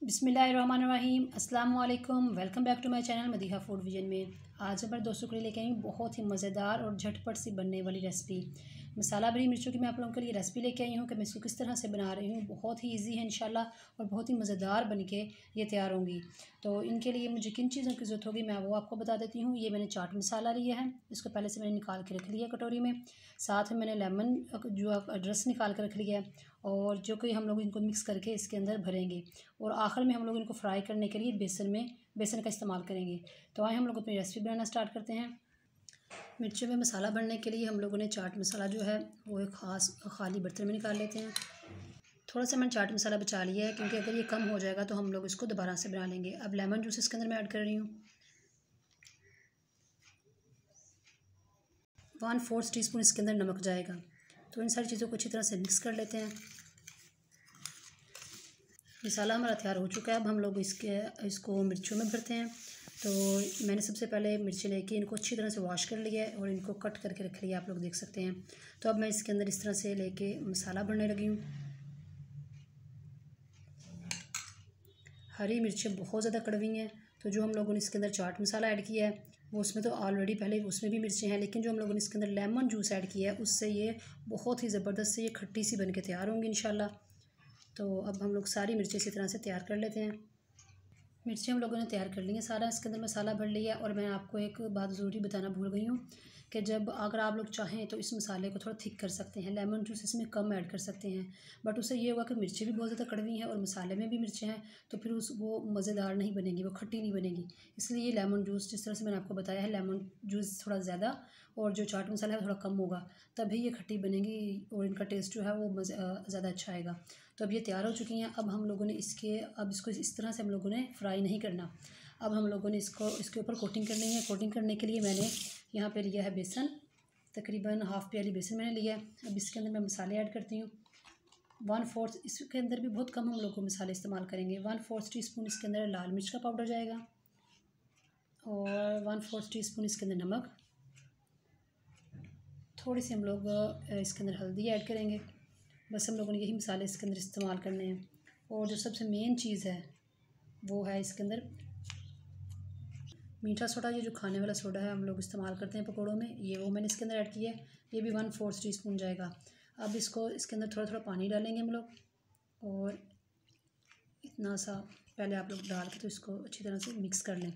बिस्मिल्लाहिर्रहमानिर्रहीम अस्सलाम वालेकुम। Welcome back to my channel Madiha food vision में। आज हमारे दोस्तों के लिए लेके आई हूँ बहुत ही मज़ेदार और झटपट सी बनने वाली रेसिपी मसाला भरी मिर्चों की। मैं आप लोगों के लिए रेसिपी लेके आई हूँ कि मैं इसको किस तरह से बना रही हूँ। बहुत ही इजी है इंशाल्लाह और बहुत ही मज़ेदार बन के ये तैयार होंगी। तो इनके लिए मुझे किन चीज़ों की ज़रूरत होगी मैं वो आपको बता देती हूँ। ये मैंने चाट मसाला लिया है, इसको पहले से मैंने निकाल के रख लिया कटोरी में। साथ में मैंने लेमन जो रस निकाल कर रख लिया है और जो कि हम लोग इनको मिक्स करके इसके अंदर भरेंगे। और आखिर में हम लोग इनको फ्राई करने के लिए बेसन का इस्तेमाल करेंगे। तो आए हम लोग अपनी रेसिपी बनाना स्टार्ट करते हैं। मिर्चों में मसाला भरने के लिए हम लोगों ने चाट मसाला जो है वो एक ख़ास खाली बर्तन में निकाल लेते हैं। थोड़ा सा मैंने चाट मसाला बचा लिया है क्योंकि अगर ये कम हो जाएगा तो हम लोग इसको दोबारा से बना लेंगे। अब लेमन जूस इसके अंदर मैं ऐड कर रही हूँ। 1/4 टीस्पून इसके अंदर नमक जाएगा। तो इन सारी चीज़ों को अच्छी तरह से मिक्स कर लेते हैं। मसाला हमारा तैयार हो चुका है। अब हम लोग इसको मिर्चों में भरते हैं। तो मैंने सबसे पहले मिर्ची लेके इनको अच्छी तरह से वॉश कर लिया है और इनको कट करके रख लिया, आप लोग देख सकते हैं। तो अब मैं इसके अंदर इस तरह से लेके मसाला भरने लगी हूँ। हरी मिर्चें बहुत ज़्यादा कड़वी हैं, तो जो हम लोगों ने इसके अंदर चाट मसाला ऐड किया है वो उसमें तो ऑलरेडी पहले उसमें भी मिर्चें हैं, लेकिन जो हम लोगों ने इसके अंदर लेमन जूस ऐड किया है उससे ये बहुत ही ज़बरदस्त से ये खट्टी सी बन के तैयार होंगी इंशाल्लाह। तो अब हम लोग सारी मिर्चें इसी तरह से तैयार कर लेते हैं। मिर्चें हम लोगों ने तैयार कर ली हैं, सारा इसके अंदर मसाला भर लिया। और मैं आपको एक बात ज़रूरी बताना भूल गई हूँ कि जब अगर आप लोग चाहें तो इस मसाले को थोड़ा थिक कर सकते हैं, लेमन जूस इसमें कम ऐड कर सकते हैं। बट उससे ये होगा कि मिर्चें भी बहुत ज़्यादा कड़वी हैं और मसाले में भी मिर्चें हैं, तो फिर वो मज़ेदार नहीं बनेगी, वो खट्टी नहीं बनेगी। इसलिए लेमन जूस जिस तरह से मैंने आपको बताया है, लेमन जूस थोड़ा ज़्यादा और जो चाट मसाला है थोड़ा कम होगा, तभी ये खट्टी बनेगी और इनका टेस्ट जो है वो ज़्यादा अच्छा आएगा। तो अब ये तैयार हो चुकी हैं। अब हम लोगों ने अब इसको इस तरह से हम लोगों ने फ्राई नहीं करना। अब हम लोगों ने इसके ऊपर कोटिंग करनी है। कोटिंग करने के लिए मैंने यहाँ पे लिया है बेसन, तकरीबन हाफ़ प्याली बेसन मैंने लिया है। अब इसके अंदर मैं मसाले ऐड करती हूँ। 1/4, इसके अंदर भी बहुत कम हम लोग को मसाले इस्तेमाल करेंगे। 1/4 टीस्पून इसके अंदर लाल मिर्च का पाउडर जाएगा और 1/4 टीस्पून इसके अंदर नमक। थोड़ी सी हम लोग इसके अंदर हल्दी ऐड करेंगे। बस हम लोगों ने यही मसाले इसके अंदर इस्तेमाल करने हैं। और जो सबसे मेन चीज़ है वो है इसके अंदर मीठा सोडा। ये जो खाने वाला सोडा है हम लोग इस्तेमाल करते हैं पकौड़ों में, ये वो मैंने इसके अंदर ऐड किया है। ये भी 1/4 टीस्पून जाएगा। अब इसके अंदर थोड़ा थोड़ा पानी डालेंगे हम लोग और इतना सा पहले आप लोग डाल के तो इसको अच्छी तरह से मिक्स कर लें।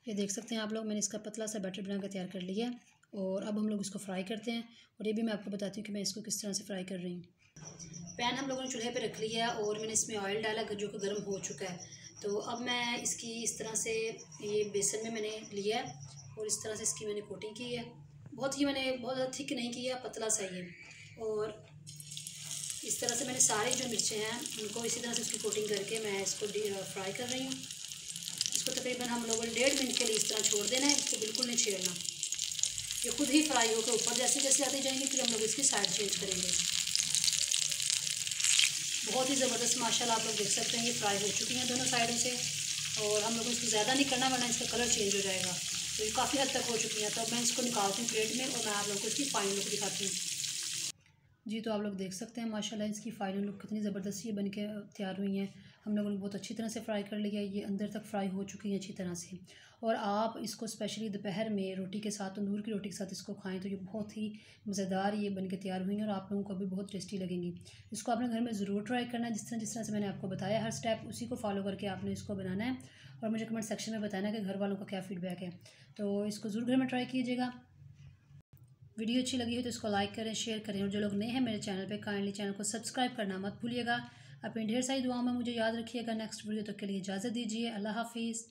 ये देख सकते हैं आप लोग, मैंने इसका पतला सा बैटर बना कर तैयार कर लिया है। और अब हम लोग इसको फ्राई करते हैं। और ये भी मैं आपको बताती हूँ कि मैं इसको किस तरह से फ्राई कर रही हूँ। पैन हम लोगों ने चूल्हे पे रख लिया है और मैंने इसमें ऑयल डाला जो कि गर्म हो चुका है। तो अब मैं इसकी इस तरह से ये बेसन में मैंने लिया है और इस तरह से इसकी मैंने कोटिंग की है। बहुत ज़्यादा थिक नहीं किया, पतला सा ही है। और इस तरह से मैंने सारी जो मिर्चें हैं उनको इसी तरह से उसकी कोटिंग करके मैं इसको फ्राई कर रही हूँ। इसको तकरीबन हम लोगों ने 1.5 मिनट के लिए इस तरह छोड़ देना है, इसको बिल्कुल नहीं छेड़ना। ये खुद ही फ्राई होकर ऊपर जैसे जैसे आते जाएंगे फिर हम लोग इसकी साइड चेंज करेंगे। बहुत ही ज़बरदस्त माशाल्लाह आप लोग देख सकते हैं ये फ्राई हो चुकी हैं दोनों साइडों से। और हम लोग इसको ज़्यादा नहीं करना वरना इसका कलर चेंज हो जाएगा। तो ये काफ़ी हद तक हो चुकी हैं। तो अब मैं इसको निकालती हूँ प्लेट में और मैं आप लोगों को इसकी फाइनल लुक दिखाती हूँ। जी, तो आप लोग देख सकते हैं माशाल्लाह इसकी फ़ाइनल लुक कितनी ज़बरदस्त ये बन के तैयार हुई हैं। हम लोगों ने बहुत अच्छी तरह से फ्राई कर लिया है, ये अंदर तक फ्राई हो चुकी हैं अच्छी तरह से। और आप इसको स्पेशली दोपहर में रोटी के साथ, तंदूर की रोटी के साथ इसको खाएं तो ये बहुत ही मज़ेदार ये बन के तैयार हुई हैं और आप लोगों को भी बहुत टेस्टी लगेंगी। इसको आपने घर में ज़रूर ट्राई करना है, जिस तरह से मैंने आपको बताया हर स्टेप उसी को फॉलो करके आपने इसको बनाना है। और मुझे कमेंट सेक्शन में बताना है कि घर वालों का क्या फ़ीडबैक है। तो इसको ज़रूर घर में ट्राई कीजिएगा। वीडियो अच्छी लगी हो तो इसको लाइक करें, शेयर करें। और जो लोग नए हैं मेरे चैनल पे काइंडली चैनल को सब्सक्राइब करना मत भूलिएगा। अपनी ढेर सारी दुआओं में मुझे याद रखिएगा। नेक्स्ट वीडियो तक के लिए इजाज़त दीजिए। अल्लाह हाफिज़।